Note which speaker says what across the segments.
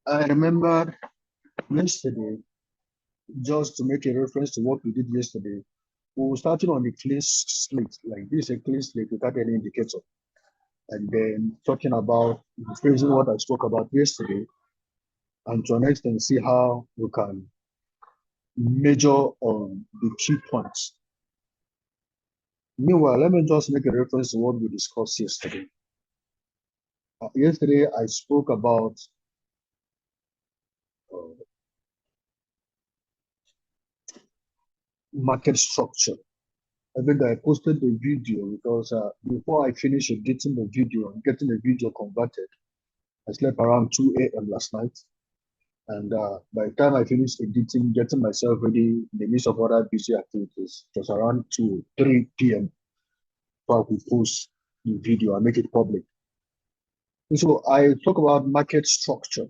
Speaker 1: I remember yesterday, just to make a reference to what we did yesterday, we were starting on a clean slate, like this is a clean slate without any indicator. And then talking about rephrasing what I spoke about yesterday, and to an extent see how we can measure on the key points. Meanwhile, let me just make a reference to what we discussed yesterday. Yesterday, I spoke about uh, market structure. I think I posted the video because before I finished editing the video and getting the video converted, I slept around 2 a.m. last night. And by the time I finished editing, getting myself ready in the midst of other busy activities, it was around 2, 3 p.m. So I could post the video and make it public. And so I talk about market structure,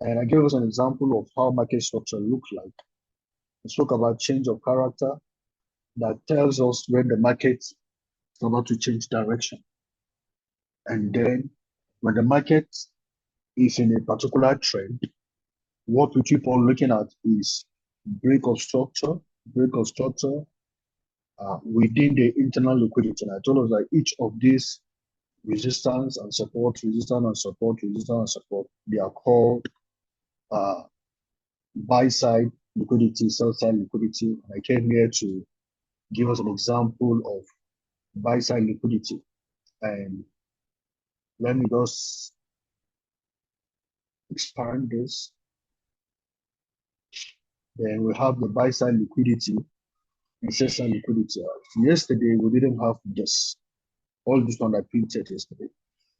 Speaker 1: and I gave us an example of how market structure looks like. I spoke about change of character that tells us when the market is about to change direction. And then when the market is in a particular trend, what we keep on looking at is break of structure within the internal liquidity. And I told us that each of these resistance and support, they are called buy side liquidity, sell side liquidity. And I came here to give us an example of buy side liquidity. And let me just expand this. Then we have the buy side liquidity and sell side liquidity. Yesterday, we didn't have this. All this one I printed yesterday.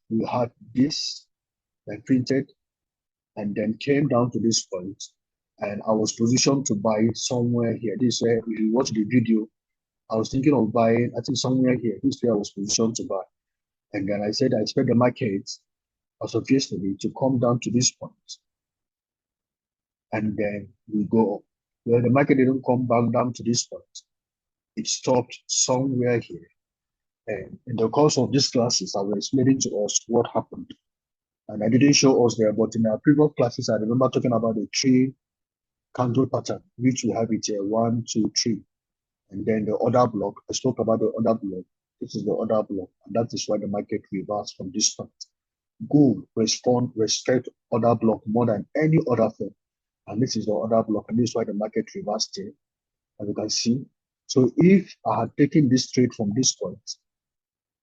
Speaker 1: We had this I printed and then came down to this point, and I was positioned to buy somewhere here. This is where, if you watch the video, I was thinking of buying, I think somewhere here. This is where I was positioned to buy. And then I said I expect the market as of yesterday to come down to this point. And then we go up. Well, the market didn't come back down to this point. It stopped somewhere here. And in the course of these classes, I was explaining to us what happened. And I didn't show us there, but in our previous classes, I remember talking about the three candle pattern, which we have it here, 1, 2, 3. And then the other block, I spoke about the other block. This is the other block, and that is why the market reversed from this point. Gold respect other block more than any other thing. And this is the other block, and this is why the market reversed here, as you can see. So if I had taken this trade from this point,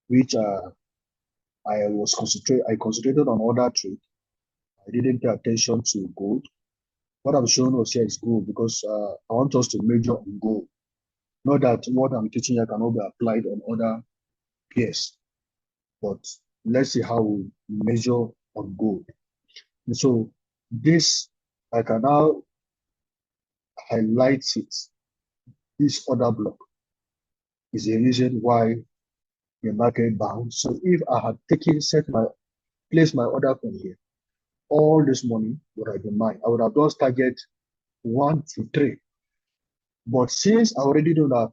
Speaker 1: which I concentrated on other trade, I didn't pay attention to gold. What I'm showing us here is gold because I want us to major on gold. Not that what I'm teaching here cannot be applied on other pairs, but let's see how we measure on gold. And so this, I can now highlight it. This other block is the reason why the market bounced. So if I had placed my order from here, all this money would have been mine. I would have just target 1 to 3. But since I already know that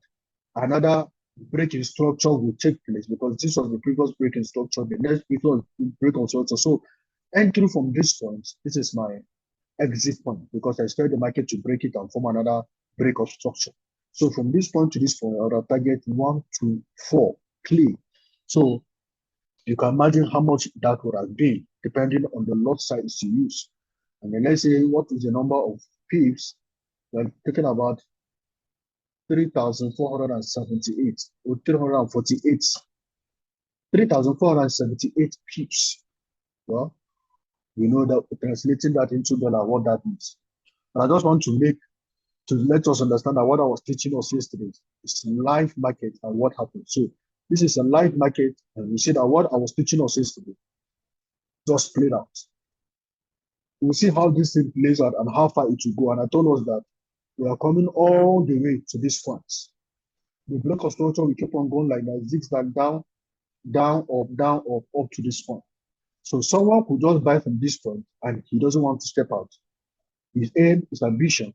Speaker 1: another break in structure will take place, because this was the previous break in structure, the next break in structure. So entering from this point, this is my exit point, because I expect the market to break it and form another break of structure. So from this point to this point, I would target 1 to 4 clear. So you can imagine how much that would have been, depending on the lot size you use. And then let's say what is the number of pips. We're talking about 3,478 or 348. 3,478 pips. Well, we know that translating that into dollar, what that means. And I just want to let us understand that what I was teaching us yesterday is live market and what happened. So this is a live market, and we see that what I was teaching us yesterday just played out. We'll see how this thing plays out and how far it will go. And I told us that we are coming all the way to this point. The block of structure will keep on going like that, zigzag down, up to this point. So someone could just buy from this point and he doesn't want to step out. His aim, his ambition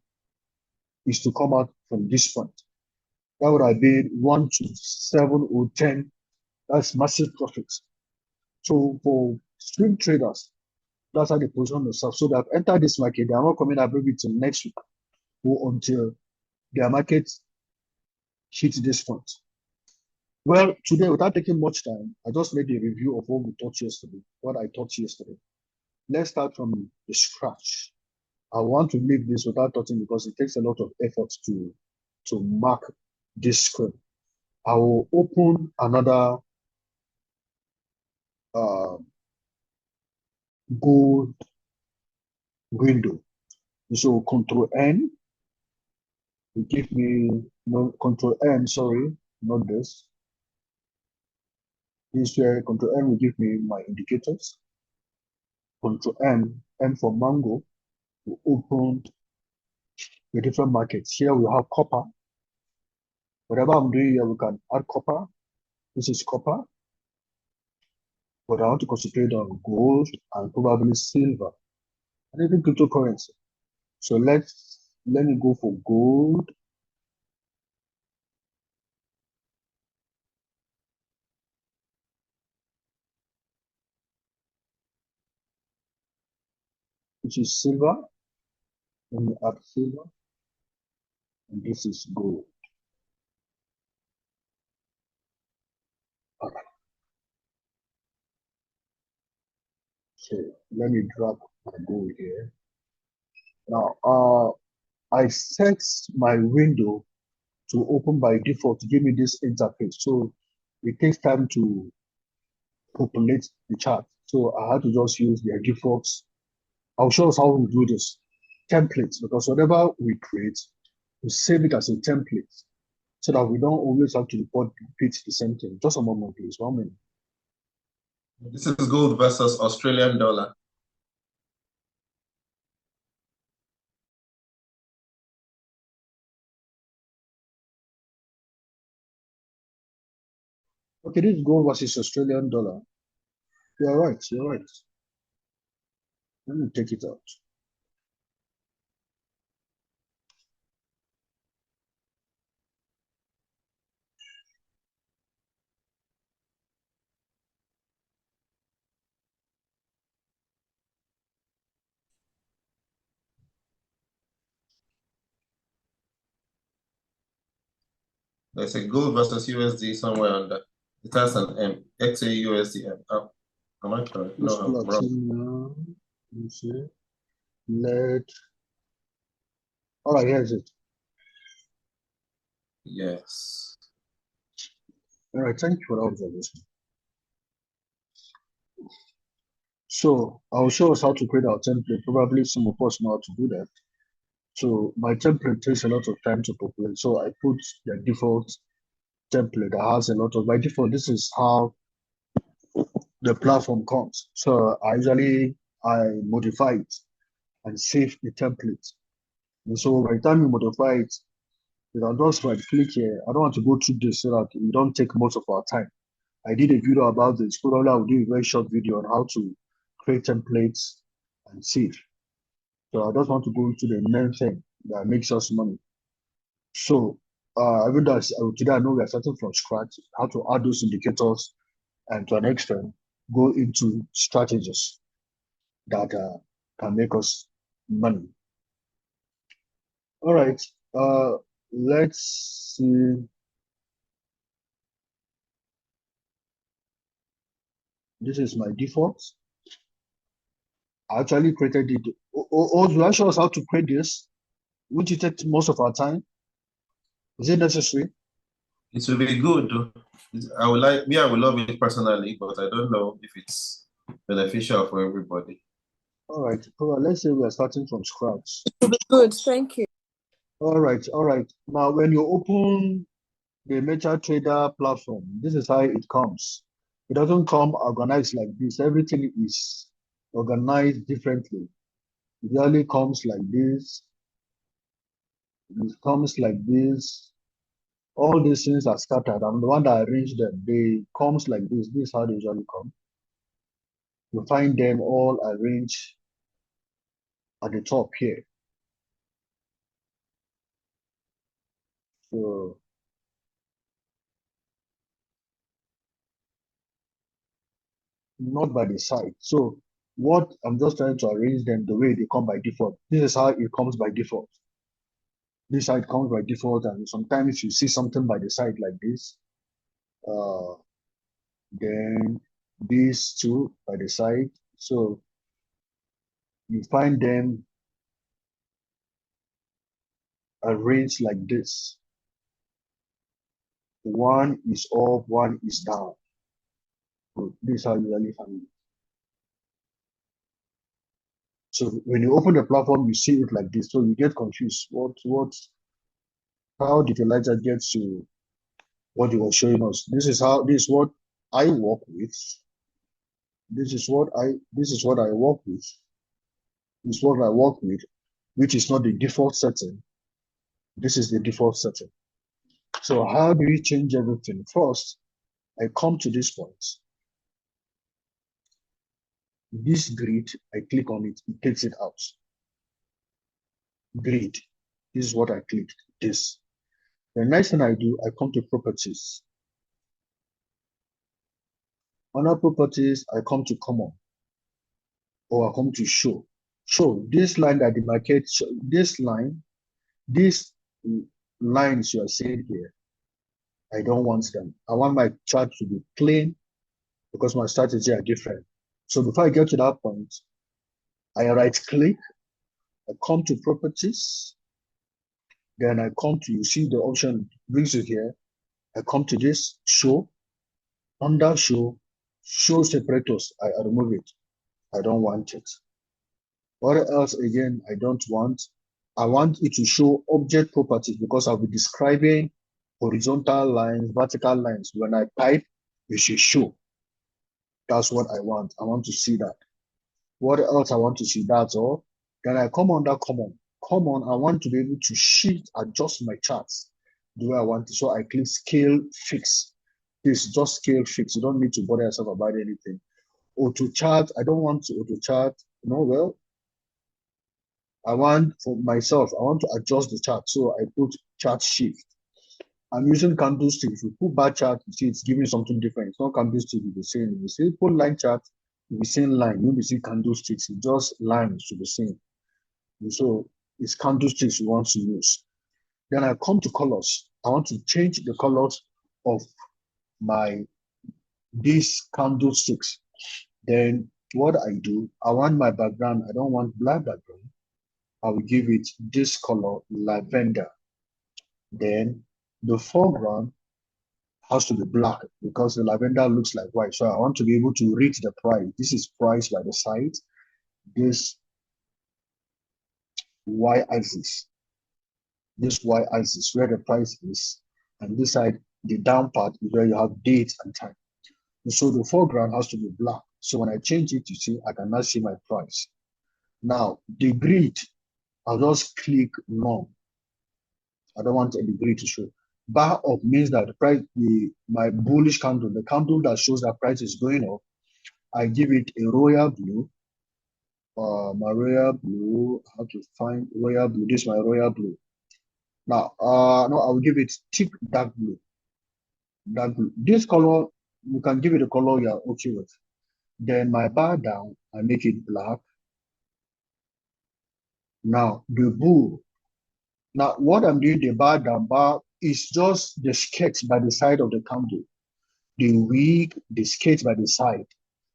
Speaker 1: is to come out from this point. That would have been 1 to 7 or 10. That's massive profits. So for swing traders, That's how they position themselves. So they've entered this market. They are not coming out maybe till next week or until their market hit this point. Well, today, without taking much time, I just made a review of what we taught yesterday, what I taught yesterday. Let's start from the scratch. I want to leave this without touching because it takes a lot of effort to mark this screen. I will open another uh, gold window. So Control N will give me no Control N, sorry, not this. This way, Control N will give me my indicators. Control N for mango, will open the different markets. Here we have copper. Whatever I'm doing here, we can add copper. This is copper. But I want to concentrate on gold and probably silver and even cryptocurrency. So let me go for gold. Which is silver. Let me add silver. And this is gold. All right. So let me drop my gold here. Now, I set my window to open by default to give me this interface. So it takes time to populate the chart. So I had to just use the default. I'll show us how we do this. Templates, because whatever we create, we save it as a template so that we don't always have to repeat the same thing. Just a moment, please. 1 minute.
Speaker 2: This is gold versus Australian dollar.
Speaker 1: Okay, this is gold versus Australian dollar. You're right, you're right. Let me take it out.
Speaker 2: There's a gold versus USD somewhere under. It has an M. XAUSD. Oh, am I correct?
Speaker 1: Let's
Speaker 2: No, I'm
Speaker 1: plug
Speaker 2: wrong.
Speaker 1: in now. Let me see. Let. All right, here's it.
Speaker 2: Yes.
Speaker 1: All right, thank you for that observation. So I'll show us how to create our template. Probably some of us know how to do that. So my template takes a lot of time to populate. So I put the default template that has a lot of, by default, this is how the platform comes. So I modify it and save the template. And so by the time you modify it, you can just right click here. I don't want to go through this so that we don't take most of our time. I did a video about this. Probably I will do a very short video on how to create templates and save. So I just want to go into the main thing that makes us money. So even though today I know we are starting from scratch, how to add those indicators and to an extent go into strategies that can make us money. All right, let's see. This is my default. I actually created it. Do I show us how to create this? Which it takes most of our time? Is it necessary?
Speaker 2: It will be good. I would like me, I would love it personally, but I don't know if it's beneficial for everybody.
Speaker 1: All right, let's say we are starting from scratch.
Speaker 3: Good, thank you.
Speaker 1: All right, all right. Now, when you open the MetaTrader platform, this is how it comes. It doesn't come organized like this. Everything is organized differently. It usually comes like this. It comes like this. All these things are scattered. I'm the one that arranged them. They comes like this. This is how they usually come. You find them all arranged at the top here. So not by the side. So What I'm just trying to arrange them the way they come by default. This is how it comes by default. This side comes by default, and sometimes you see something by the side like this. Then these two by the side. So you find them arranged like this. One is up, one is down. So this is how you really find it. So when you open the platform, you see it like this. So you get confused. How did Elijah get to what he was showing us? This is what I work with. This is what I work with. This is what I work with, which is not the default setting. This is the default setting. So how do we change everything? First, I come to this point. This grid, I click on it, it takes it out. Grid. This is what I clicked. This. The next thing I do, I come to properties. Under properties, I come to common, or I come to show. Show this line that demarcates this line, these lines you are seeing here. I don't want them. I want my chart to be plain because my strategy are different. So before I get to that point, I right click, I come to properties, then I come to, you see the option brings you here. I come to this show, under show separators, I remove it. I don't want it. What else again I don't want? I want it to show object properties because I'll be describing horizontal lines, vertical lines. When I type, it should show. That's what I want. I want to see that. What else I want to see? That's all. Then I come under common. Common, I want to be able to shift, adjust my charts the way I want to. So I click scale fix. This is just scale fix. You don't need to bother yourself about anything. Auto chart, I don't want to auto chart. No, well, I want for myself, I want to adjust the chart. So I put chart shift. I'm using candlestick. If you put bar chart, you see it's giving something different. It's not candlestick, you'll be saying. If you see put line chart, you'll be seeing line. You'll be seeing candlesticks. It's just lines to be seen. And so it's candlesticks you want to use. Then I come to colors. I want to change the colors of these candlesticks. Then what I do, I want my background. I don't want black background. I will give it this color, lavender. Then the foreground has to be black because the lavender looks like white. So I want to be able to read the price. This is price by the side. This y-axis. This y-axis where the price is. And this side, the down part is where you have date and time. And so the foreground has to be black. So when I change it, you see, I can now see my price. Now, the grid, I'll just click none. I don't want any grid to show. Bar up means that the price, my bullish candle, the candle that shows that price is going up, I give it a royal blue. My royal blue, how to find royal blue? This is my royal blue. Now, no, I will give it thick dark blue. Dark blue. This color, you can give it a color you're okay with. Then my bar down, I make it black. Now, the bull. Now, what I'm doing, the bar down bar is just the sketch by the side of the candle. The wick, the sketch by the side.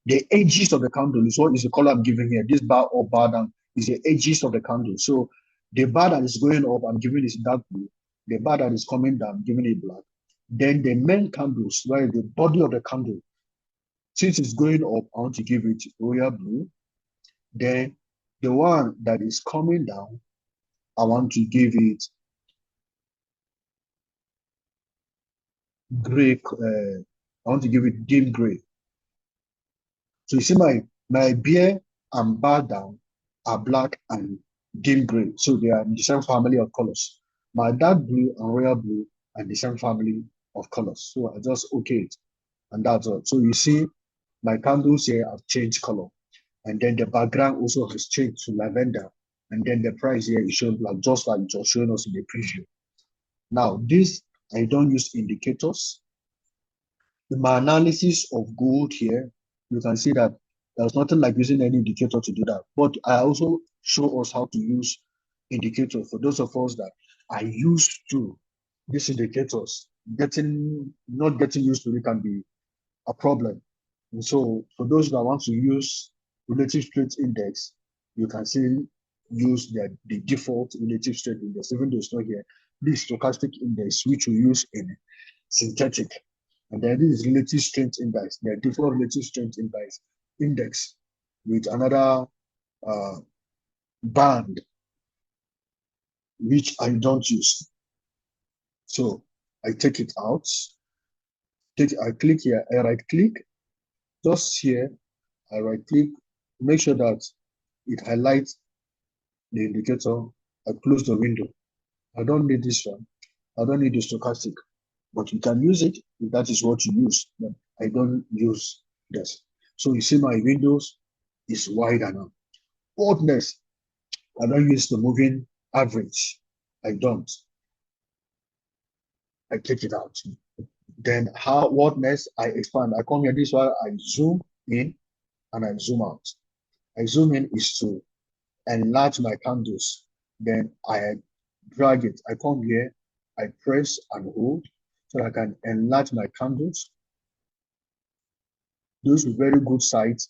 Speaker 1: The edges of the candle is what is the color I'm giving here. This bar up, bar down is the edges of the candle. So the bar that is going up, I'm giving it dark blue. The bar that is coming down, I'm giving it black. Then the main candles, where the body of the candle, since it's going up, I want to give it royal blue. Then the one that is coming down, I want to give it gray. I want to give it dim gray. So you see my beer and bar down are black and dim gray. So they are in the same family of colors. My dark blue and royal blue are in the same family of colors. So I just okay it. And that's all. So you see my candles here have changed color. And then the background also has changed to lavender. And then the price here is shown black, just like it was showing us in the preview. Now, this, I don't use indicators. In my analysis of gold here, you can see that There's nothing like using any indicator to do that. But I also show us how to use indicator for those of us that are used to these indicators. Not getting used to it can be a problem. And so for those that want to use relative strength index, you can still use the default relative strength index, even though it's not here. This stochastic index, which we use in synthetic. And then this is relative strength index, the default relative strength index with another band, which I don't use. So I take it out, I click here, I right click, just here, I right click, make sure that it highlights the indicator. I close the window. I don't need this one. I don't need the stochastic, but you can use it if that is what you use. But I don't use this. So you see my windows is wider now. Oddness, I don't use the moving average. I don't. I take it out. Then whatness, I expand. I come here, this one, I zoom in and I zoom out. I zoom in is to enlarge my candles. Then I drag it. I come here, I press and hold so I can enlarge my candles. Those with very good sights,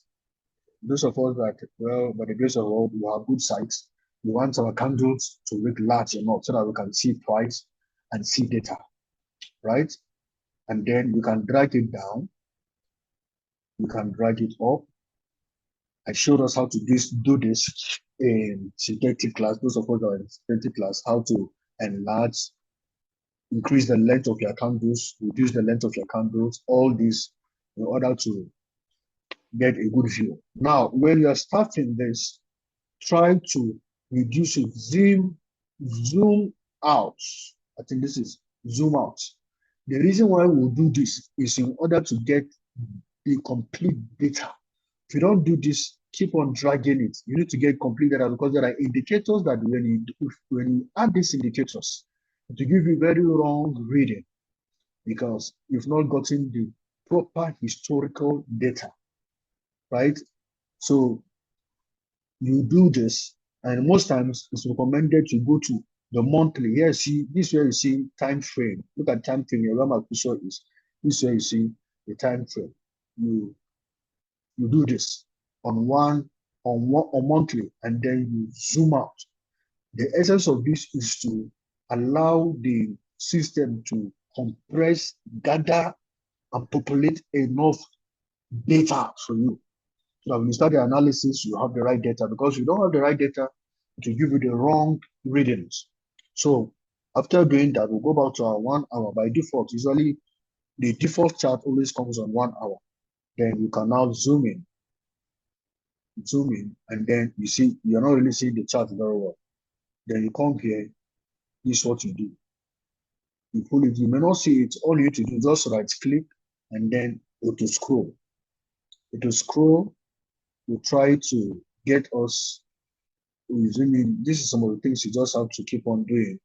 Speaker 1: those of us that, well, by the grace of God, we have good sights. We want our candles to look large enough so that we can see price and see data, right? And then you can drag it down. You can drag it up. I showed us how to do this in synthetic class. Those of us that are in synthetic class, how to enlarge, increase the length of your candles, reduce the length of your candles, all this in order to get a good view. Now, when you are starting this, try to reduce it, zoom out. I think this is zoom out. The reason why we'll do this is in order to get the complete data. If you don't do this, keep on dragging it. You need to get complete data because there are indicators that when you add these indicators, to give you very wrong reading because you've not gotten the proper historical data, right? So you do this, and most times it's recommended to go to the monthly. Here, see this where you see time frame. Look at time frame here, where my cursor is. This where you see the time frame. You do this on monthly, and then you zoom out. The essence of this is to allow the system to compress, gather, and populate enough data for you. So that when you start the analysis, you have the right data because you don't have the right data to give you the wrong readings. So after doing that, we'll go back to our 1 hour. By default, usually the default chart always comes on 1 hour. Then you can now zoom in, and then you see you're not really seeing the chart very well. Then you come here, this is what you do. You pull it, you may not see it, all you need to do, just right click and then auto scroll. Auto scroll will try to get us zoom in. This is some of the things you just have to keep on doing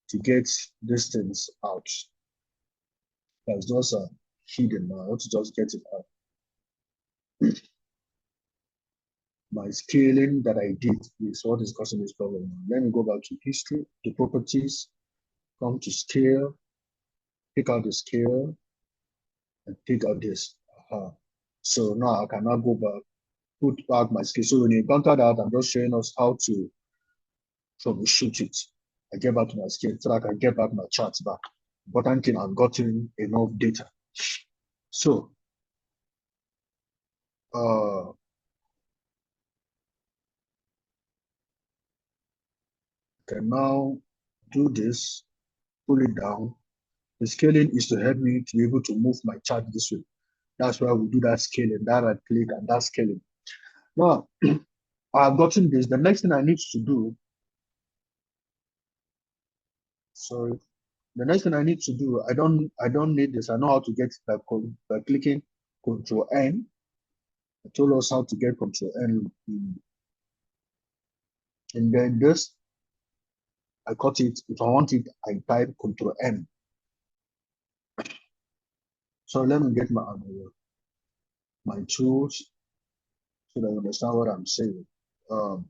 Speaker 1: to get these things out. That's just hidden now. I want to just get it out. My scaling that I did is what is causing this problem. Let me go back to history, the properties, come to scale, pick out the scale, and pick out this. So now I can now go back, put back my scale. So when you encounter that, I'm just showing us how to troubleshoot it. I get back to my scale so I can get back my charts back. Important thing, I've gotten enough data. So can now do this, pull it down. The scaling is to help me to be able to move my chart this way. That's why we do that scaling, that right click and that scaling. Now, I've gotten this. The next thing I need to do, sorry, the next thing I need to do, I don't need this. I know how to get by clicking Control N. I told us how to get Control N. And then this, I cut it. If I want it, I type Control N. So let me get my tools. so that you understand what I'm saying. Um,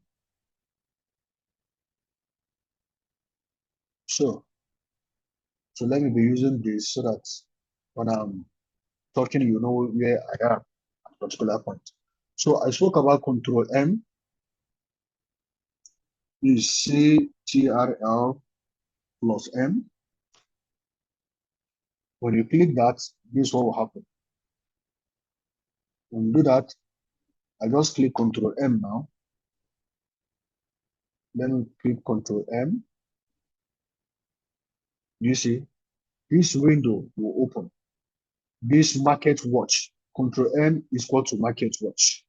Speaker 1: so, so let me be using this so that when I'm talking, you know where I am at a particular point. So I spoke about Control M is CTRL plus M. When you click that, this is what will happen. When you do that, I just click Control M now. Then click Control M. You see, this window will open. This market watch, Control M is equal to market watch.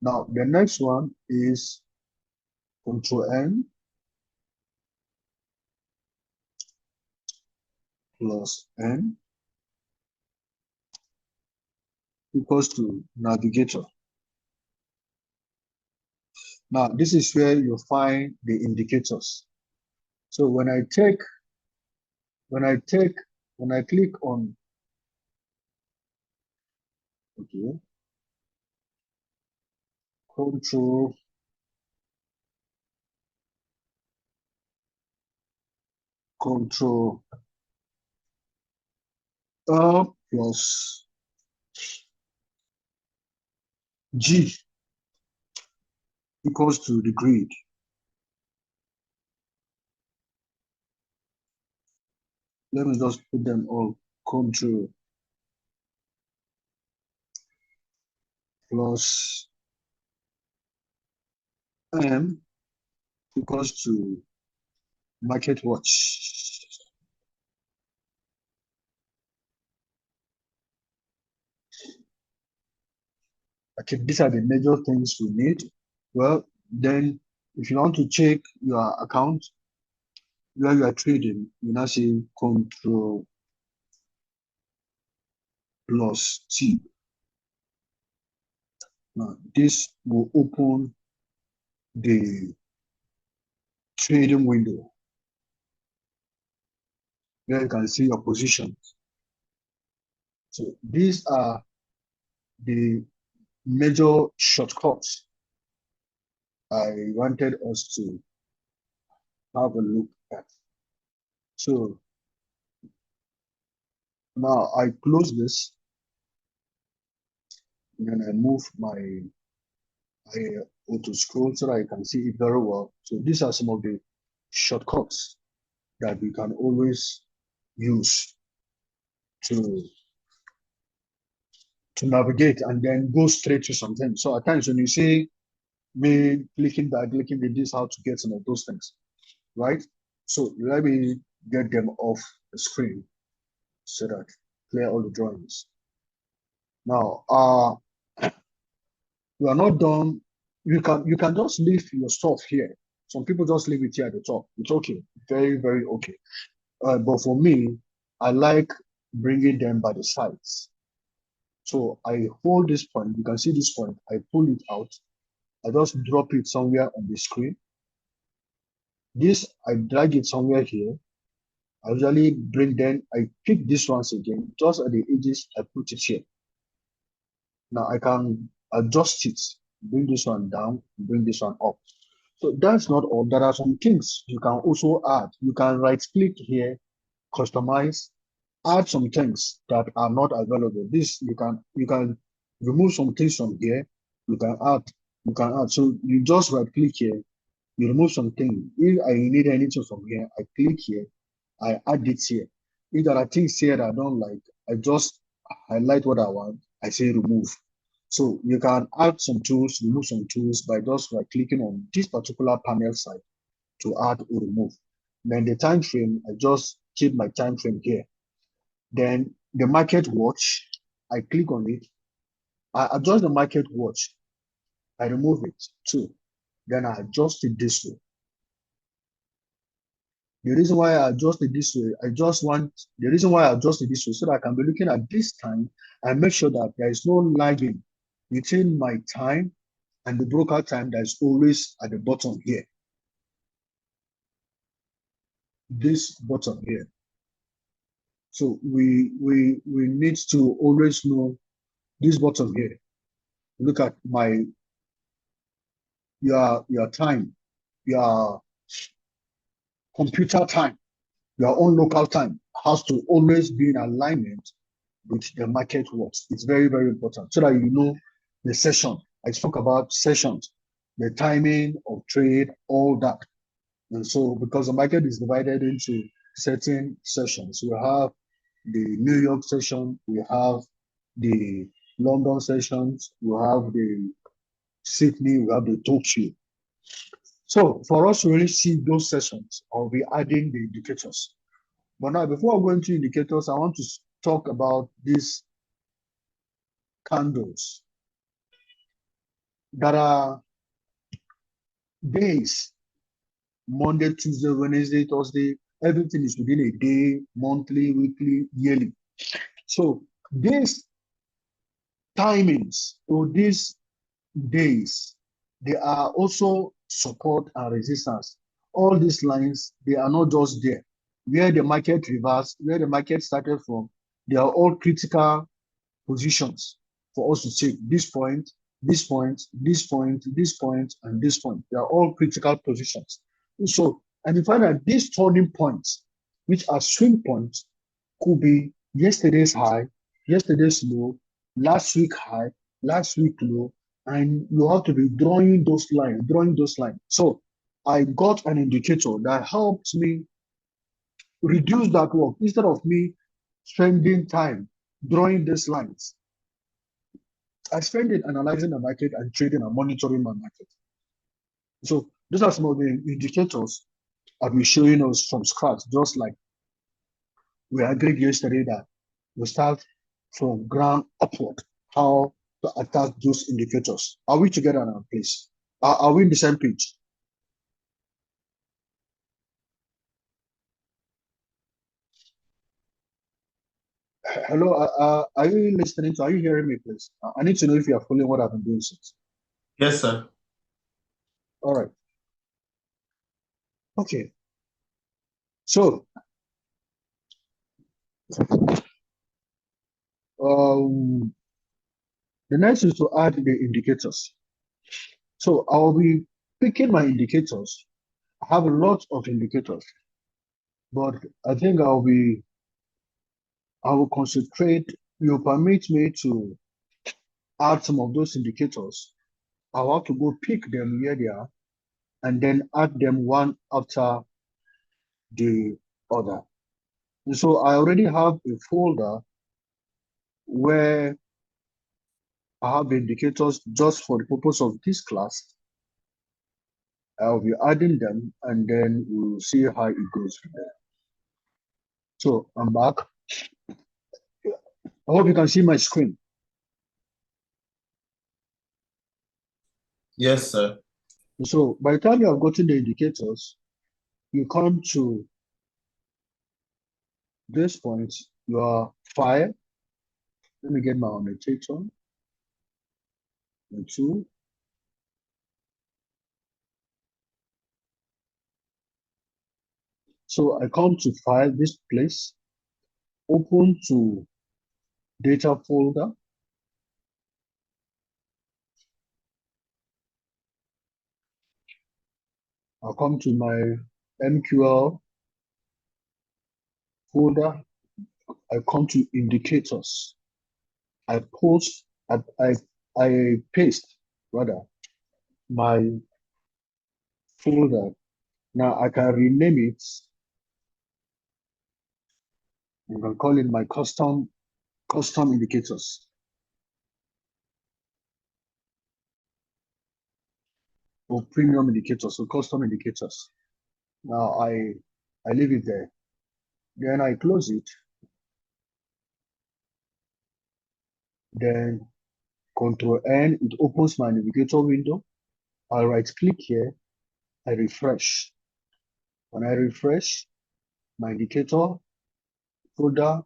Speaker 1: Now, the next one is Control N plus N equals to navigator. Now, this is where you find the indicators. So when I click on, okay, control plus G equals to the grid. Let me just put them all. Control plus M equals to market watch. Okay, these are the major things we need. Well, then if you want to check your account where you are trading, you now say Control plus T. Now, this will open the trading window where you can see your position. So these are the major shortcuts I wanted us to have a look at. So now I close this and then I move my auto scroll so that I can see it very well. So these are some of the shortcuts that we can always use to navigate and then go straight to something. So at times when you see me clicking that, clicking this, how to get some of those things, right? So let me get them off the screen so that clear all the drawings. Now, we are not done. You can just leave your stuff here. Some people just leave it here at the top. It's okay, very very okay. But for me, I like bringing them by the sides. So I hold this point. You can see this point. I pull it out. I just drop it somewhere on the screen. This I drag it somewhere here. I usually bring them. I pick this once again. Just at the edges, I put it here. Now I can adjust it, bring this one down, bring this one up. So that's not all. There are some things you can also add. You can right click here, customize, add some things that are not available. This you can remove some things from here. You can add, you can add. So you just right click here, you remove something. If I need anything from here, I click here, I add it here. If there are things here that I don't like, I just highlight what I want, I say remove. So you can add some tools, remove some tools by just right clicking on this particular panel side to add or remove. Then the time frame, I just keep my time frame here. Then the market watch, I click on it, I adjust the market watch, I remove it too. Then I adjust it this way. The reason why I adjust it this way, the reason why I adjust it this way so that I can be looking at this time and make sure that there is no lagging between my time and the broker time that is always at the bottom here. This bottom here. So we need to always know this bottom here. Look at your time, your computer time, your own local time has to always be in alignment with the market works. It's very, very important so that you know the session. I spoke about sessions, the timing of trade, all that. And so because the market is divided into certain sessions, we have the New York session, we have the London sessions, we have the Sydney, we have the Tokyo. So for us to really see those sessions, I'll be adding the indicators. But now, before I go into indicators, I want to talk about these candles that are days, Monday, Tuesday, Wednesday, Thursday. Everything is within a day, monthly, weekly, yearly. So these timings or these days, they are also support and resistance. All these lines, they are not just there. Where the market reversed, where the market started from, they are all critical positions for us to take this point, this point, this point, this point, and this point. They are all critical positions. So, and you find that these turning points, which are swing points, could be yesterday's high, yesterday's low, last week high, last week low, and you have to be drawing those lines, drawing those lines. So I got an indicator that helped me reduce that work instead of me spending time drawing these lines. I spend it analyzing the market and trading and monitoring my market. So these are some of the indicators I've been showing us from scratch, just like we agreed yesterday that we start from ground upward, how to attack those indicators. Are we together now, please? Are we in the same page? Hello, are you listening to? Are you hearing me, please? I need to know if you are following what I've been doing since.
Speaker 2: Yes, sir.
Speaker 1: All right. Okay. So, um, the next is to add the indicators. So I'll be picking my indicators. I have a lot of indicators, but I think I will concentrate. You permit me to add some of those indicators. I'll have to go pick them where they are and then add them one after the other. And so I already have a folder where I have the indicators just for the purpose of this class. I'll be adding them and then we'll see how it goes from there. So I'm back. I hope you can see my screen.
Speaker 2: Yes, sir.
Speaker 1: So by the time you have gotten the indicators, you come to this point, you are fire. Let me get my annotator. And two. So I come to file this place, open to data folder. I'll come to my MQL folder. I come to indicators. I post, I paste rather my folder. Now I can rename it. You can call it my custom indicators or premium indicators or custom indicators. Now I leave it there. Then I close it. Then Control N, it opens my navigator window. I right click here, I refresh. When I refresh, my indicator folder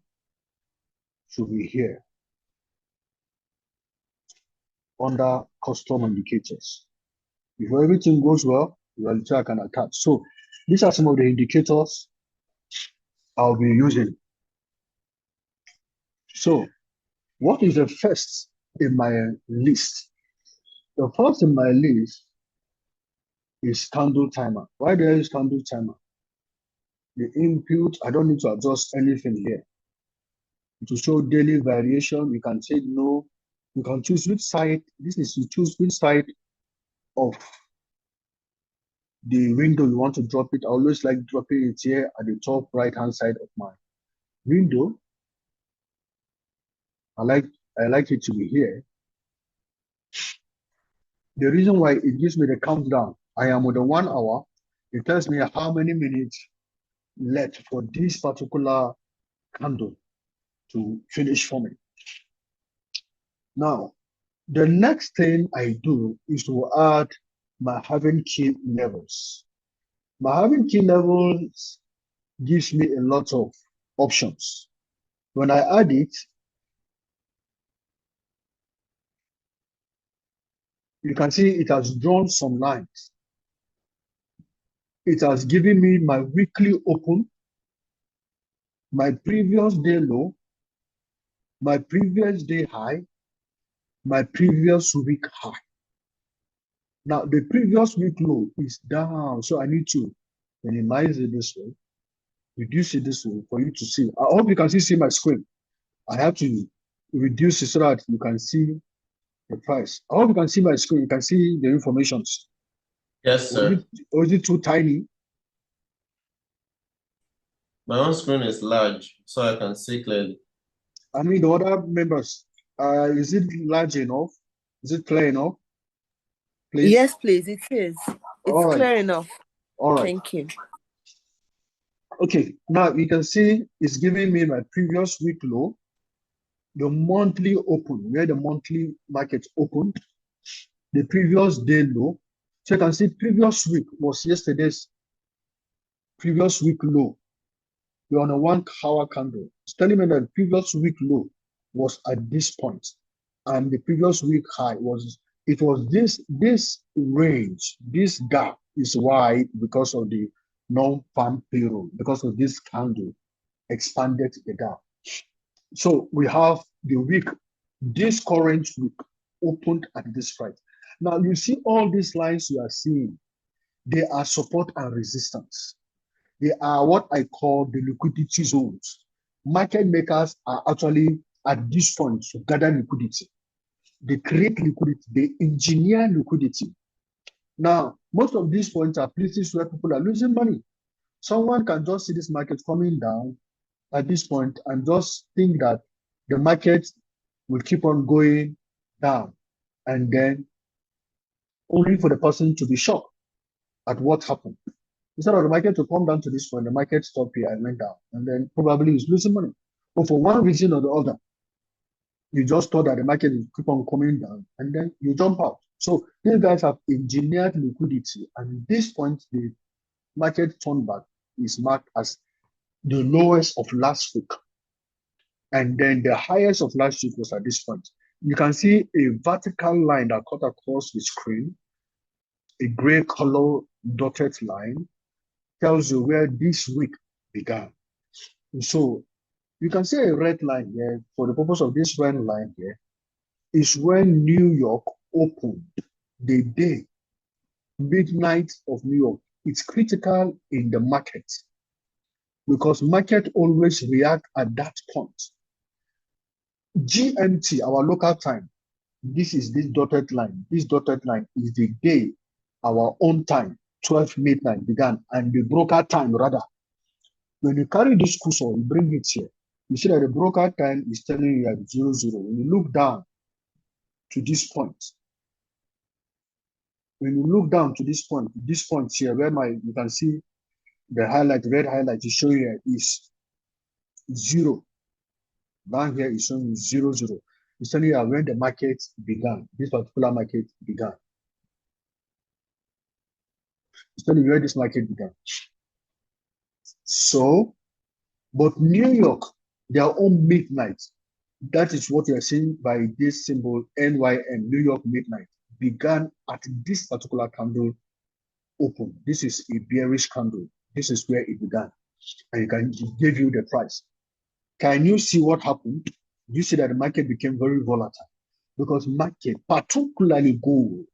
Speaker 1: should be here under custom indicators. If everything goes well, I can attach. So these are some of the indicators I'll be using. So what is the first in my list? The first in my list is candle timer. Why do I use candle timer? The input, I don't need to adjust anything here. To show daily variation, you can say no. You can choose which side. This is to choose which side of the window you want to drop it. I always like dropping it here at the top right hand side of my window. I like it to be here. The reason why it gives me the countdown, I am on the 1 hour. It tells me how many minutes left for this particular candle to finish for me. Now, the next thing I do is to add my having key levels. My having key levels gives me a lot of options. When I add it, you can see it has drawn some lines. It has given me my weekly open, my previous day low, my previous day high, my previous week high. Now, the previous week low is down, so I need to minimize it this way, reduce it this way for you to see. I hope you can see my screen. I have to reduce it so that you can see the price. I hope you can see my screen. You can see the information.
Speaker 2: Yes, sir.
Speaker 1: Or is it too tiny?
Speaker 2: My own screen is large, so I can see clearly.
Speaker 1: I mean, the other members, is it large enough? Is it clear enough? Please?
Speaker 3: Yes, please, it is. It's clear enough.
Speaker 1: All right.
Speaker 3: Thank you.
Speaker 1: Okay, now you can see it's giving me my previous week low, the monthly open, where the monthly market opened, the previous day low. So you can see previous week was yesterday's previous week low. We're on a 1 hour candle. It's telling me that the previous week low was at this point, and the previous week high was this range, this gap is wide because of the non-farm payroll, because of this candle expanded the gap. So we have the week, this current week opened at this price. Now you see all these lines you are seeing, they are support and resistance. They are what I call the liquidity zones. Market makers are actually at this point to gather liquidity. They create liquidity, they engineer liquidity. Now, most of these points are places where people are losing money. Someone can just see this market coming down at this point and just think that the market will keep on going down, and then only for the person to be shocked at what happened. Instead of the market to come down to this point, the market stopped here and went down, and then probably is losing money. But for one reason or the other, you just thought that the market will keep on coming down, and then you jump out. So these guys have engineered liquidity, and at this point, the market turn back is marked as the lowest of last week. And then the highest of last week was at this point. You can see a vertical line that cut across the screen, a gray color dotted line, tells you where this week began. So you can see a red line here. For the purpose of this red line here, is when New York opened the day, midnight of New York. It's critical in the market because market always react at that point. GMT, our local time, this is this dotted line. This dotted line is the day our own time, 12 midnight began, and the broker time rather. When you carry this cursor, you bring it here. You see that the broker time is telling you at 00. When you look down to this point, when you look down to this point here, where you can see the highlight, red highlight is showing here is 0. Down here is showing 00. It's telling you when the market began, this particular market began. It's telling you where this market began. So, but New York, their own midnight, that is what you are seeing by this symbol NYM, New York midnight, began at this particular candle open. This is a bearish candle. This is where it began. And it gave you the price. Can you see what happened? You see that the market became very volatile because market, particularly gold,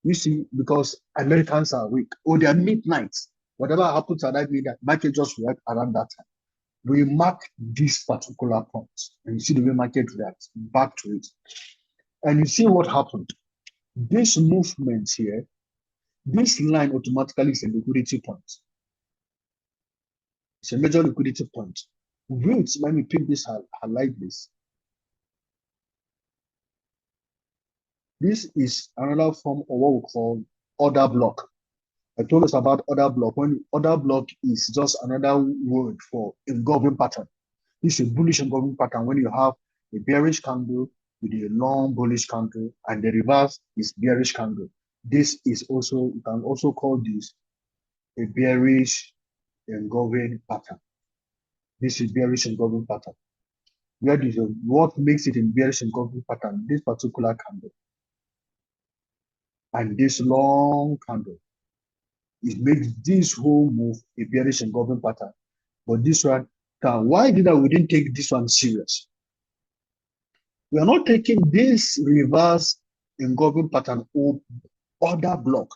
Speaker 1: You see, because Americans are weak, or they are midnight. Whatever happens at that midnight, market just react around that time. We mark this particular point, and you see the way market reacts back to it. And you see what happened. This movement here, this line automatically is a liquidity point. It's a major liquidity point. Wait, let me pick this, highlight this. This is another form of what we call order block. I told us about order block. When order block is just another word for engulfing pattern. This is a bullish engulfing pattern when you have a bearish candle with a long bullish candle, and the reverse is bearish candle. This is also, you can also call this a bearish engulfing pattern. This is bearish engulfing pattern. Where is what makes it in bearish engulfing pattern? This particular candle and this long candle. It makes this whole move a bearish engulfing pattern. But this one, why we didn't take this one serious? We are not taking this reverse engulfing pattern or order block.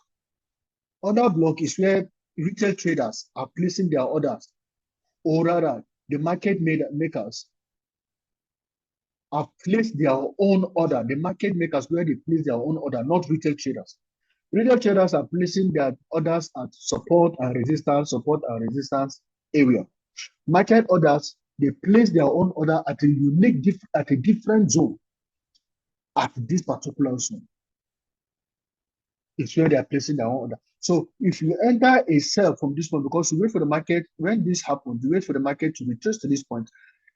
Speaker 1: Order block is where retail traders are placing their orders, or rather, the market makers have placed their own order. The market makers where they place their own order, not retail traders. Retail traders are placing their orders at support and resistance area. Market orders, they place their own order at a different zone at this particular zone. It's where they are placing their own order. So if you enter a sell from this point, because you wait for the market, when this happens, you wait for the market to retrace to this point,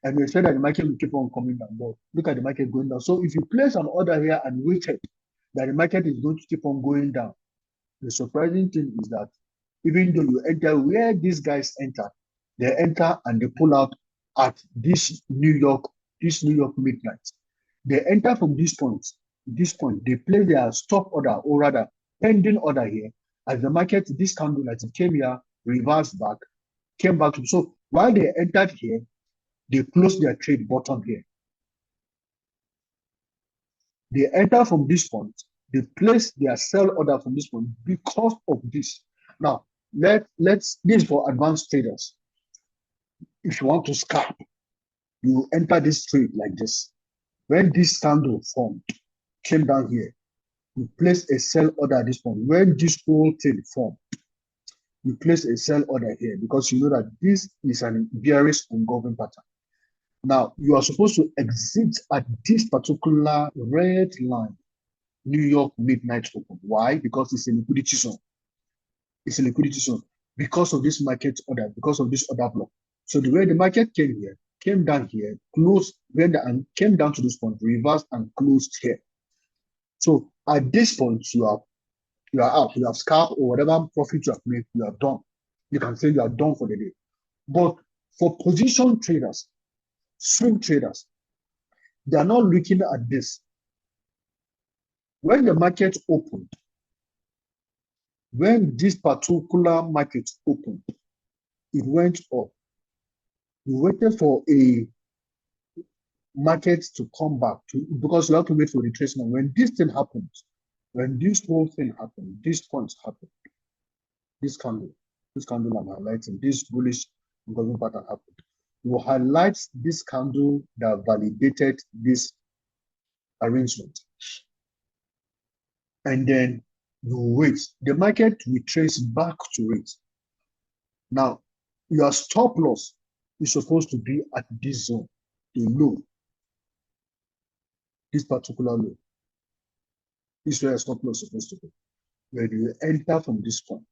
Speaker 1: and you expect that the market will keep on coming down. But look at the market going down. So if you place an order here and waited that the market is going to keep on going down, the surprising thing is that even though you enter where these guys enter, they enter and they pull out at this New York midnight. They enter from this point, they place their stop order, or rather pending order here. As the market, this candle as it came here, reversed back, came back to. So while they entered here, they closed their trade bottom here. They enter from this point, they place their sell order from this point because of this. Now, this is for advanced traders. If you want to scalp, you enter this trade like this. When this candle formed, came down here, you place a sell order at this point. When this whole thing formed, you place a sell order here because you know that this is an bearish engulfing pattern. Now, you are supposed to exit at this particular red line, New York midnight open. Why? Because it's a liquidity zone. It's a liquidity zone because of this market order, because of this order block. So the way the market came here, came down here, closed, and came down to this point, reversed and closed here. So at this point, you are out. You have scalped or whatever profit you have made, you are done. You can say you are done for the day. But for position traders, swing traders, they are not looking at this. When the market opened, when this particular market opened, it went up. You waited for a market to come back because you have to wait for retracement. When this thing happens, when this whole thing happened, this point happened, this candle I'm highlighting, this bullish engulfing pattern happened. You highlight this candle that validated this arrangement. And then you wait. The market retrace back to it. Now, your stop loss is supposed to be at this zone, the low, this particular low. This is where your stop loss is supposed to be, where you enter from this point.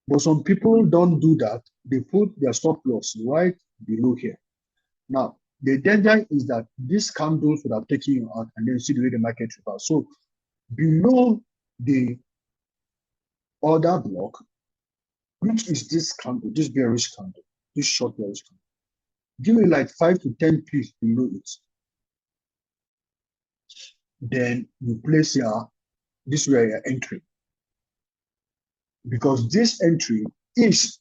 Speaker 1: But some people don't do that. They put their stop loss right below here. Now, the danger is that this candle would have taken you out, and then you see the way the market reverses. So below the order block, which is this candle, this bearish candle, this short bearish candle, give me like 5 to 10 pips below it. Then you place this where you're entering. Because this entry is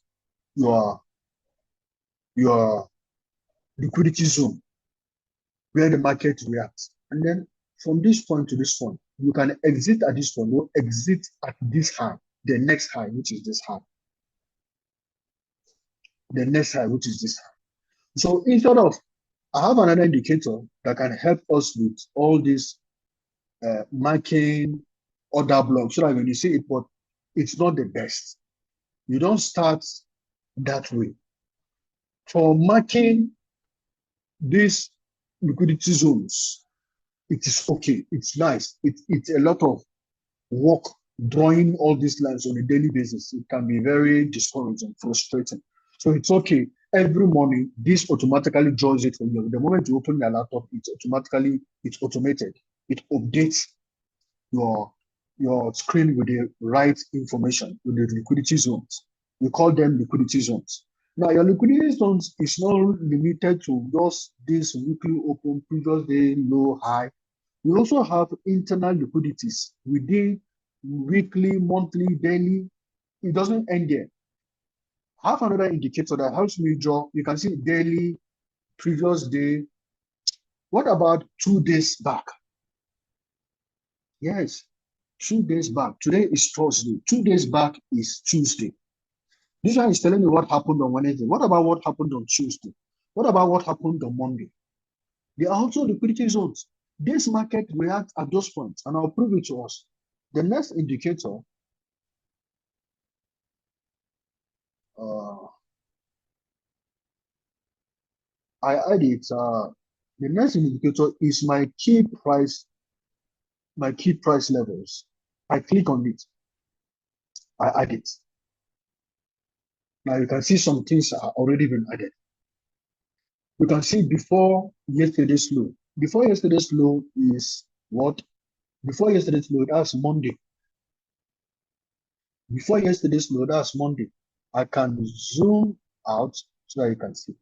Speaker 1: your liquidity zone where the market reacts. And then from this point to this point, You can exit at this one, no exit at this high, the next high, which is this high. The next high, which is this high. So instead of, I have another indicator that can help us with all this marking order blocks, so that when you see it, but it's not the best. You don't start that way. For marking these liquidity zones, it is okay. It's nice. It's a lot of work drawing all these lines on a daily basis. It can be very discouraging, frustrating. So it's okay. Every morning, this automatically draws it for you. The moment you open your laptop, it's automated. It updates your screen with the right information, with the liquidity zones. We call them liquidity zones. Now, your liquidity zones is not limited to just this weekly open, previous day, low, high. We also have internal liquidities within weekly, monthly, daily. It doesn't end there. I have another indicator that helps me draw. You can see daily, previous day. What about 2 days back? Yes, 2 days back. Today is Thursday. 2 days back is Tuesday. This one is telling me what happened on Wednesday. What about what happened on Tuesday? What about what happened on Monday? They are also liquidity zones. This market reacts at those points, and I'll prove it to us. The next indicator, I add it. The next indicator is my key price levels. I click on it. I add it. Now you can see some things are already been added. You can see before yesterday's low. Before yesterday's low is what? Before yesterday's low, that's Monday. Before yesterday's low, that's Monday. I can zoom out so that you can see.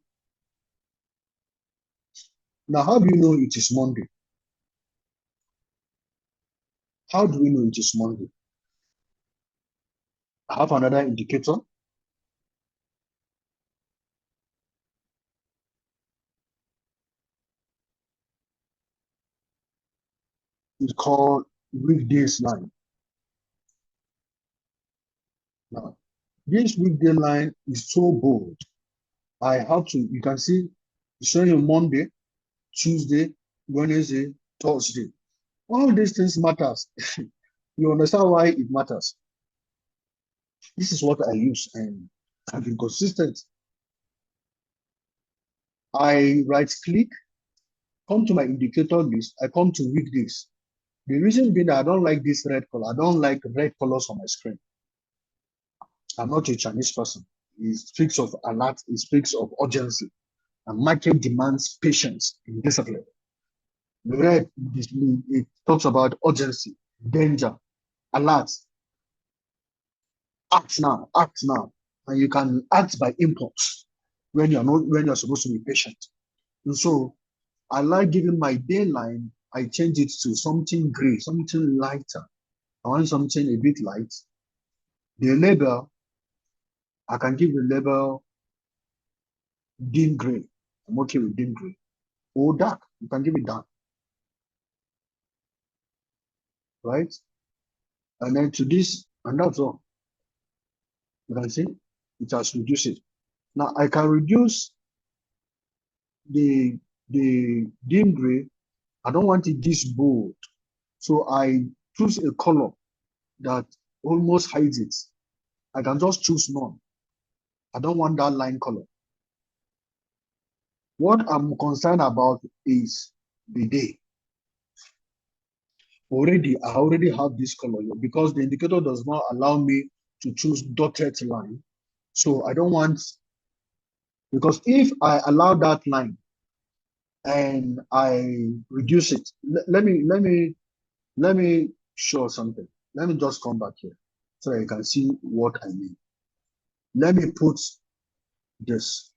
Speaker 1: Now, how do you know it is Monday? How do we know it is Monday? I have another indicator. It's called weekdays line. Now, this weekday line is so bold. I have to, you can see, it's showing you Monday, Tuesday, Wednesday, Thursday. All these things matters. You understand why it matters. This is what I use, and I've been consistent. I right click, come to my indicator list, I come to weekdays. The reason being that I don't like this red color. I don't like red colors on my screen. I'm not a Chinese person. It speaks of alert, it speaks of urgency. And market demands patience and discipline. The red, it talks about urgency, danger, alert. Act now, act now. And you can act by impulse when you're supposed to be patient. And so I like giving my day line, I change it to something gray, something lighter. I want something a bit light. The label, I can give the label dim gray. I'm okay with dim gray. Or dark, you can give it dark. Right? And then to this, and that's all. You can see it has reduced it. Now I can reduce the dim gray. I don't want it this bold. So I choose a color that almost hides it. I can just choose none. I don't want that line color. What I'm concerned about is the day. I already have this color here because the indicator does not allow me to choose dotted line. So I don't want, because if I allow that line and I reduce it, let me show something. Let me just come back here so that you can see what I mean. Let me put this,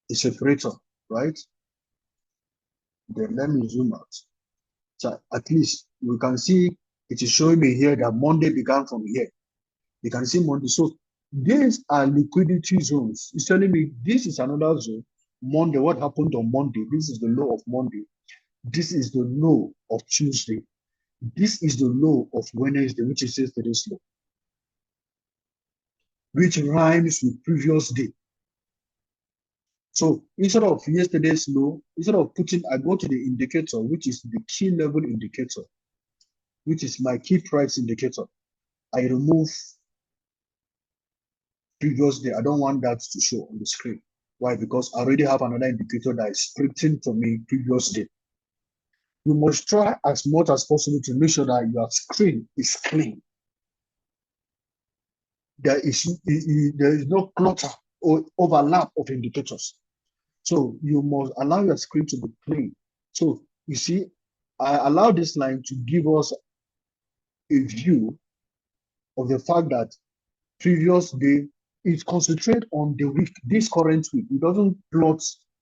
Speaker 1: a separator, right? Then let me zoom out. So at least we can see it is showing me here that Monday began from here. You can see Monday. So these are liquidity zones. It's telling me this is another zone. Monday, what happened on Monday? This is the low of Monday. This is the low of Tuesday. This is the low of Wednesday, which is yesterday's low, which rhymes with previous day. So instead of yesterday's low, instead of putting, I go to the indicator, which is the key level indicator, which is my key price indicator. I remove previous day. I don't want that to show on the screen. Why? Because I already have another indicator that is scripting for me previous day. You must try as much as possible to make sure that your screen is clean. There is no clutter or overlap of indicators. So you must allow your screen to be clean. So you see, I allow this line to give us a view of the fact that previous day is concentrate on the week, this current week. It doesn't plot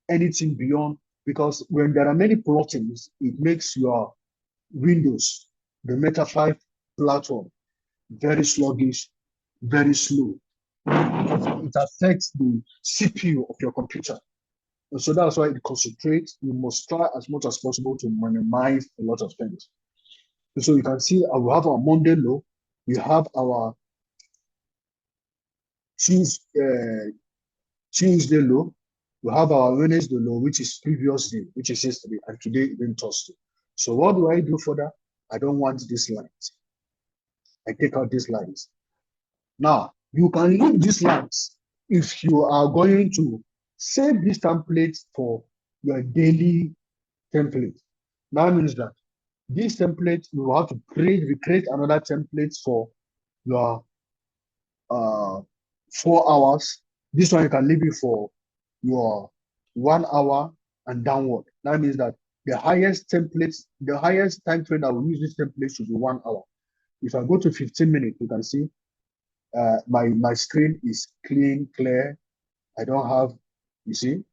Speaker 1: anything beyond, because when there are many plottings, it makes your Windows, the Meta 5 platform, very sluggish, very slow. It affects the CPU of your computer. And so that's why it concentrates. You must try as much as possible to minimize a lot of things. And so you can see we have our Monday low, we have our Tuesday low, we have our Wednesday low, which is previous day, which is yesterday, and today even Thursday. So what do I do for that? I don't want these lines. I take out these lines. Now, you can leave these lines if you are going to save this template for your daily template. That means that this template, you will have to recreate another template for your 4 hours. This one you can leave it for your 1 hour and downward. That means that the highest templates, the highest time frame that will use this template should be 1 hour. If I go to 15 minutes, you can see my screen is clean, clear. I don't have, you see.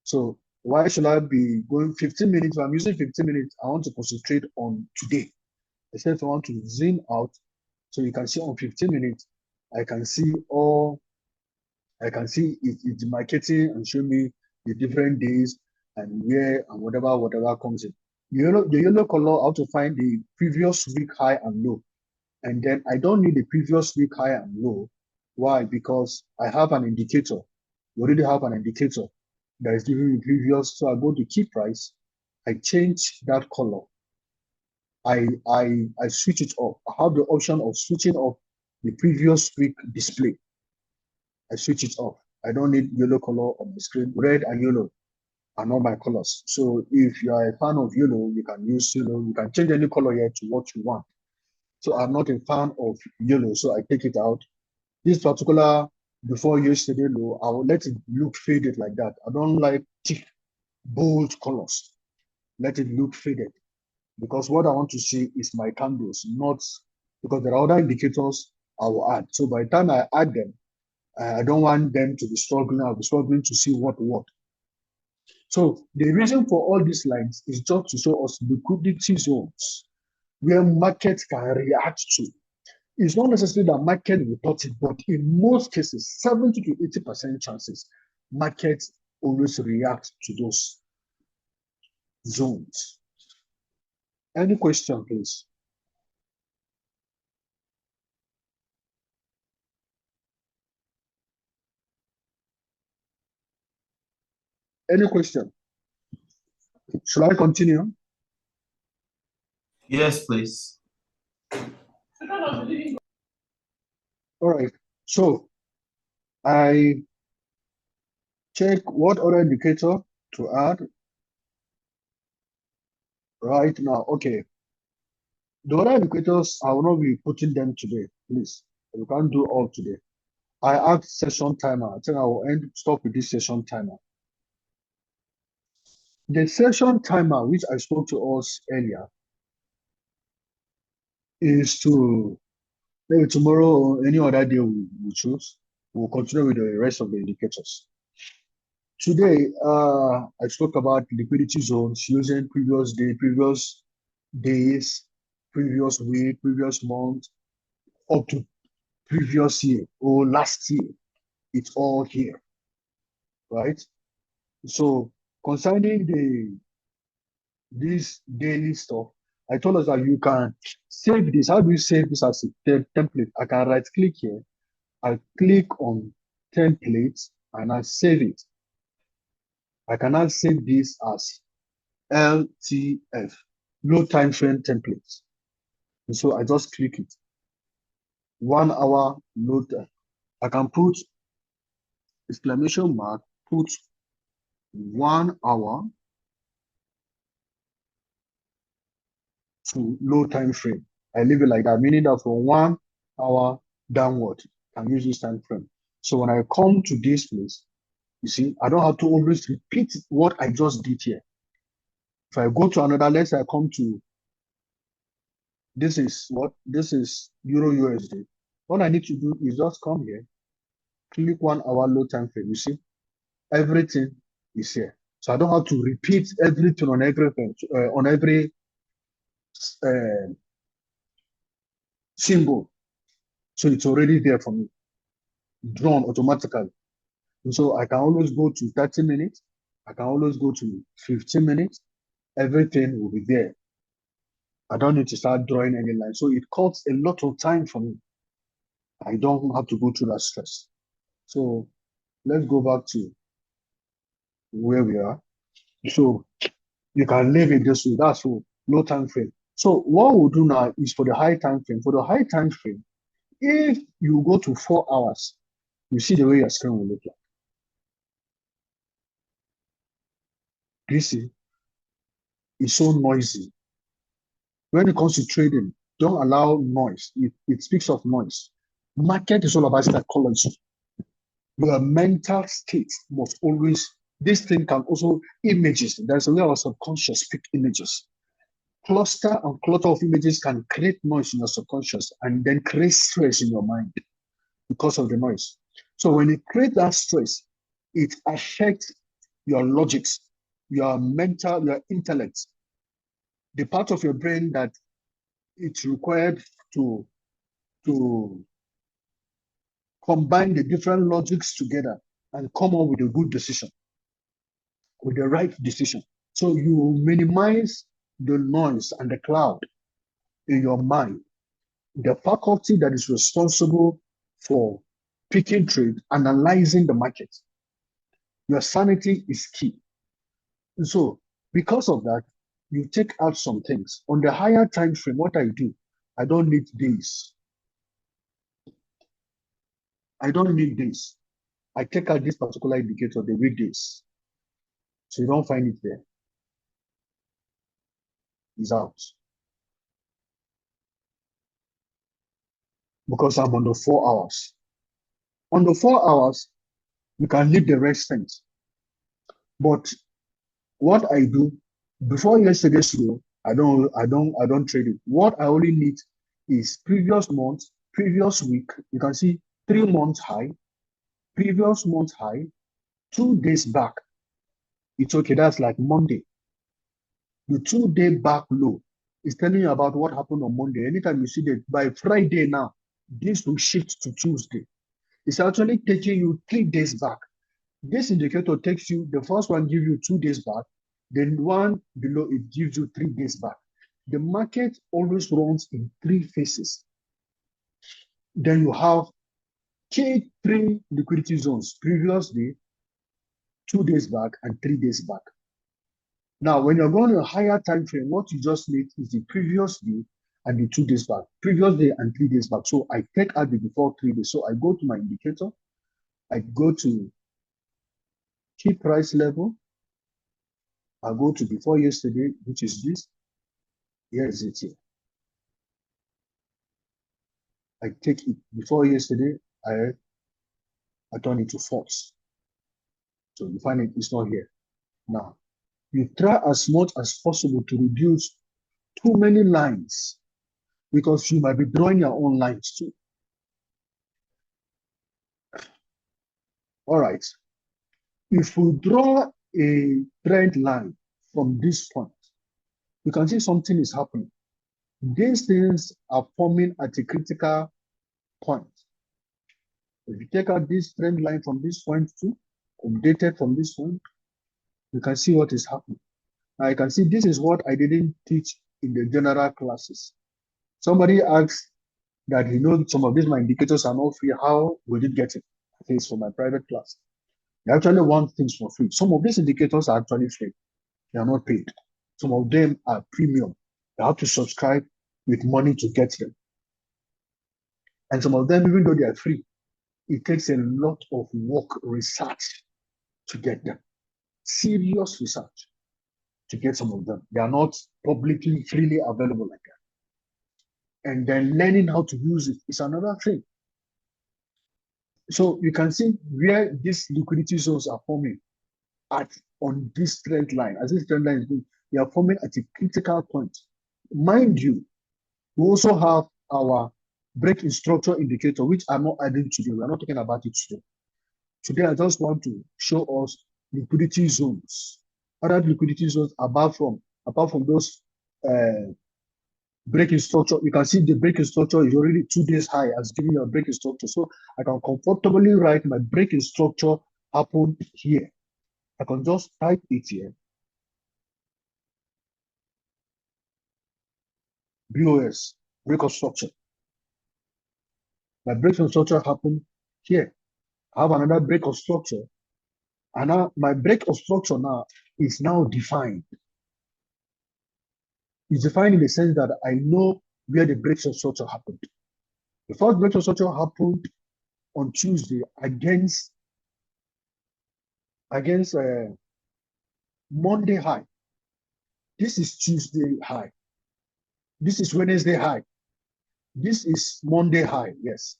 Speaker 1: So why should I be going 15 minutes? If I'm using 15 minutes, I want to concentrate on today. Instead, if I want to zoom out, so you can see on 15 minutes, I can see it's marketing and show me the different days and where and whatever comes in. The yellow color, how to find the previous week high and low. And then I don't need the previous week high and low. Why? Because I have an indicator. We already have an indicator that is giving me previous. So I go to key price. I change that color. I switch it off. I have the option of switching off the previous week display. I switch it off. I don't need yellow color on the screen. Red and yellow are not my colors. So if you are a fan of yellow, you can use yellow. You can change any color here to what you want. So I'm not a fan of yellow, so I take it out. This particular before yesterday low, I will let it look faded like that. I don't like thick, bold colors. Let it look faded. Because what I want to see is my candles, not because there are other indicators I will add. So by the time I add them, I don't want them to be struggling. I'll be struggling to see what. So the reason for all these lines is just to show us liquidity zones where markets can react to. It's not necessarily that market will touch it, but in most cases, 70 to 80% chances, markets always react to those zones. Any question, please? Any question? Should I continue?
Speaker 2: Yes, please.
Speaker 1: All right. So I check what other indicator to add right now. Okay. The other indicators, I will not be putting them today, please. We can't do all today. I asked session timer. I think I will stop with this session timer. The session timer, which I spoke to us earlier, is to maybe tomorrow or any other day we choose. We'll continue with the rest of the indicators. Today, I spoke about liquidity zones using previous day, previous days, previous week, previous month, up to previous year or last year. It's all here, right? So concerning this daily stuff, I told us that you can save this. How do you save this as a template? I can right click here. I click on templates and I save it. I can now save this as LTF, low time frame templates. And so I just click it. 1 hour load. I can put exclamation mark, put 1 hour to low time frame. I leave it like that, meaning that from 1 hour downward, I can use this time frame. So when I come to this place, you see, I don't have to always repeat what I just did here. If I go to another, let's say I come to, this is what? This is Euro USD. What I need to do is just come here, click 1 hour low time frame. You see, everything is here. So I don't have to repeat everything on everything, on every symbol. So it's already there for me, drawn automatically. And so I can always go to 30 minutes. I can always go to 15 minutes. Everything will be there. I don't need to start drawing any line. So it cuts a lot of time for me. I don't have to go through that stress. So let's go back to where we are. So you can leave it this way. That's for low time frame. So what we'll do now is for the high time frame. For the high time frame, if you go to 4 hours, you see the way your screen will look like. You see, it's so noisy. When it comes to trading, don't allow noise. It speaks of noise. Market is all about psychology. Your mental state must always, this thing can also, images. There's a way our subconscious pick images. Cluster and clutter of images can create noise in your subconscious and then create stress in your mind because of the noise. So when it creates that stress, it affects your logics, your mental, your intellect, the part of your brain that it's required to combine the different logics together and come up with a good decision, with the right decision. So you minimize the noise and the cloud in your mind, the faculty that is responsible for picking trade, analyzing the market. Your sanity is key. And so because of that, you take out some things. On the higher time frame, what I do, I don't need days. I don't need days. I take out this particular indicator, the weekdays. So you don't find it there. It's out. Because I'm on the 4 hours. On the 4 hours, you can leave the rest things. But what I do, before yesterday's low, I don't trade it. What I only need is previous month, previous week. You can see 3 months high, previous month high, 2 days back. It's okay, that's like Monday. The 2-day back low is telling you about what happened on Monday. Anytime you see that by Friday now, this will shift to Tuesday. It's actually taking you 3 days back. This indicator takes you, the first one gives you 2 days back, then one below it gives you 3 days back. The market always runs in 3 phases. Then you have K3 liquidity zones, previous day, 2 days back, and 3 days back. Now, when you're going to a higher time frame, what you just need is the previous day and the 2 days back, previous day and 3 days back. So I take out the before 3 days. So I go to my indicator, I go to key price level, I go to before yesterday, which is this. Here is it here. I take it before yesterday, I turn it to false. So you find it's not here. Now, you try as much as possible to reduce too many lines because you might be drawing your own lines too. All right. If we draw a trend line from this point, you can see something is happening. These things are forming at a critical point. If you take out this trend line from this point too, updated from this point, you can see what is happening. Now you can see this is what I didn't teach in the general classes. Somebody asked that some of these my indicators are not free. How will you get it? Okay, it's for my private class. They actually want things for free. Some of these indicators are actually free. They are not paid. Some of them are premium. You have to subscribe with money to get them. And some of them, even though they are free, it takes a lot of work, research to get them. Serious research to get some of them. They are not publicly, freely available like that. And then learning how to use it is another thing. So you can see where these liquidity zones are forming on this trend line. As this trend line is going, they are forming at a critical point. Mind you, we also have our break in structure indicator, which I'm not adding today. We are not talking about it today. Today, I just want to show us liquidity zones. Other liquidity zones apart from those break in structure. You can see the break in structure is already 2 days high as giving you a break in structure. So I can comfortably write my break in structure happened here. I can just type it here. BOS, break of structure. My break of structure happened here. I have another break of structure. And now my break of structure now is now defined. It's defined in the sense that I know where the break of structure happened. The first break of structure happened on Tuesday against Monday high. This is Tuesday high. This is Wednesday high. This is Monday high, yes.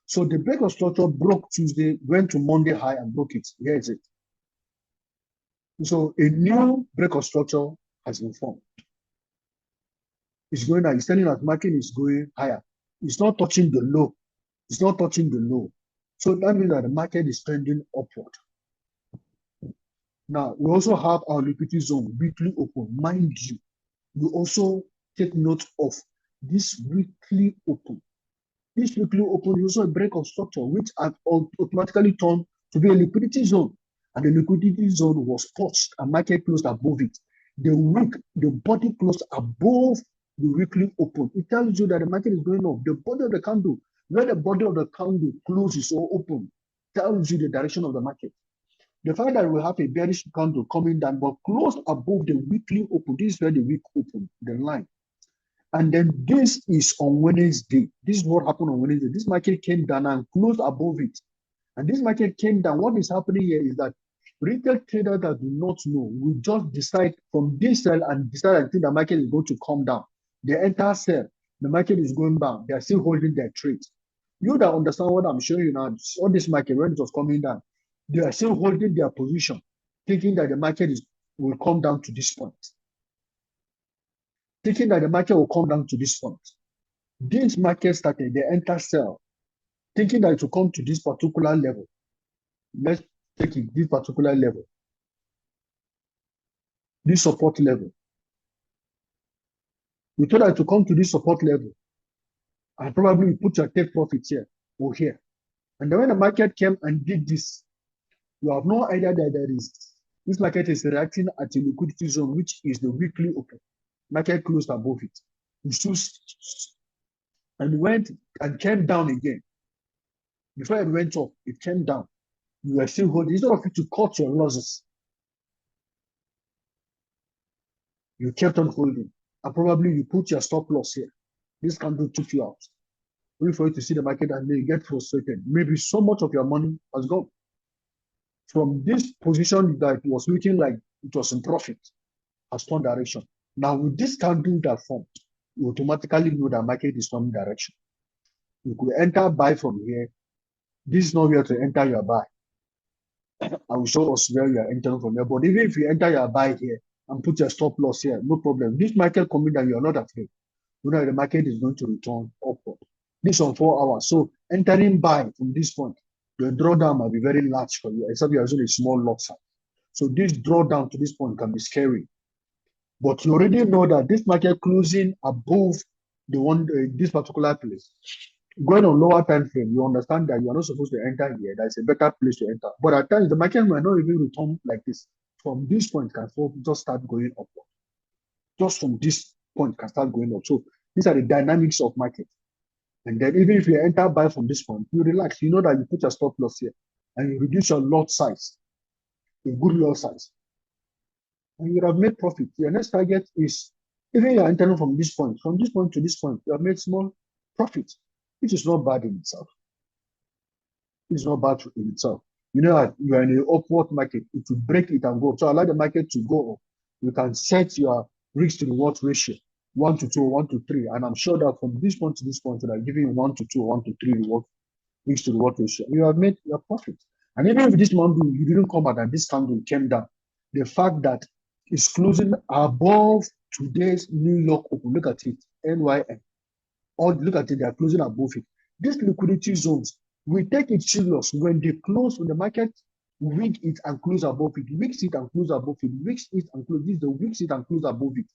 Speaker 1: So the break of structure broke Tuesday, went to Monday high and broke it. Here is it. So a new break of structure has been formed. It's going down. It's telling us market is going higher. It's not touching the low. It's not touching the low. So that means that the market is trending upward. Now, we also have our liquidity zone, weekly open. Mind you, we also take note of this weekly open. This weekly open is also a break of structure, which has automatically turned to be a liquidity zone. And the liquidity zone was touched and market closed above it. The body closed above the weekly open. It tells you that the market is going up. The body of the candle, where the body of the candle closes or open, tells you the direction of the market. The fact that we have a bearish candle coming down, but closed above the weekly open, this is where the week open, the line. And then this is on Wednesday. This is what happened on Wednesday. This market came down and closed above it. And this market came down. What is happening here is that retail traders that do not know will just decide from this sell and decide and think the market is going to come down. They enter sell, the market is going down. They are still holding their trade. You that understand what I'm showing you now, on this market when it was coming down, they are still holding their position, thinking that the market will come down to this point. Thinking that the market will come down to this point. This market started, they enter sell, thinking that it will come to this particular level. Let's take it, this particular level. This support level. We thought that to come to this support level, and probably you put your take profit here or here. And then when the market came and did this, you have no idea that this market is reacting at a liquidity zone, which is the weekly open. Market closed above it. And went and came down again. Before it went up, it came down. You are still holding. Instead of you to cut your losses, you kept on holding. And probably you put your stop loss here. This candle took you out. Only for you to see the market and then you get frustrated. Maybe so much of your money has gone. From this position that was looking like it was in profit, has turned direction. Now with this candle that formed, you automatically know that market is turning direction. You could enter buy from here. This is not where to enter your buy. I will show us where you are entering from here. But even if you enter your buy here and put your stop loss here, no problem. This market coming down, you are not afraid. You know the market is going to return upward. This on 4 hours. So entering buy from this point, the drawdown might be very large for you, except you are using a small lot size. So this drawdown to this point can be scary. But you already know that this market closing above the one this particular place, going on lower time frame, you understand that you are not supposed to enter here. That's a better place to enter. But at times the market might not even return like this. From this point, can just start going upward. Just from this point can start going up. So these are the dynamics of market. And then even if you enter buy from this point, you relax. You know that you put your stop loss here and you reduce your lot size, a good lot size. And you have made profit. Your next target is, even you are entering from this point to this point, you have made small profit, which is not bad in itself. It's not bad in itself. You know that you are in an upward market. If you break it and go up, so allow the market to go up. You can set your risk to reward ratio 1 to 2, 1 to 3, and I'm sure that from this point to this point, they're giving you 1 to 2, 1 to 3 reward risk to reward ratio. You have made your profit. And even if this month you didn't come out and this candle came down, the fact that it's closing above today's New York open, look at it, NYM, or look at it, they are closing above it. These liquidity zones, we take it serious when they close, when the market wick it and close above it, wicks it and close above it, wicks it and close, this is the wicks it and close above it.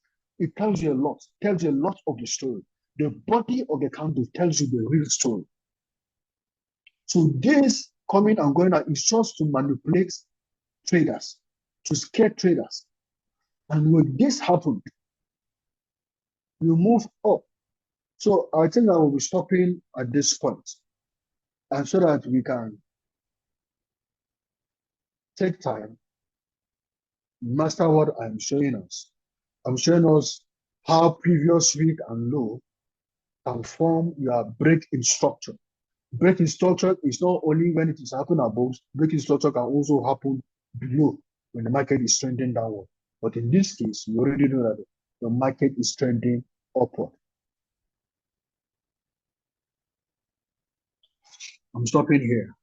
Speaker 1: It tells you a lot of the story. The body of the candle tells you the real story. So this coming and going out is just to manipulate traders, to scare traders. And when this happened, you move up. So I think I will be stopping at this point, and so that we can take time, master what I'm showing us. I'm showing us how previous week and low can form your break in structure. Break in structure is not only when it is happening above, break in structure can also happen below when the market is trending downward. But in this case, you already know that the market is trending upward. I'm stopping here.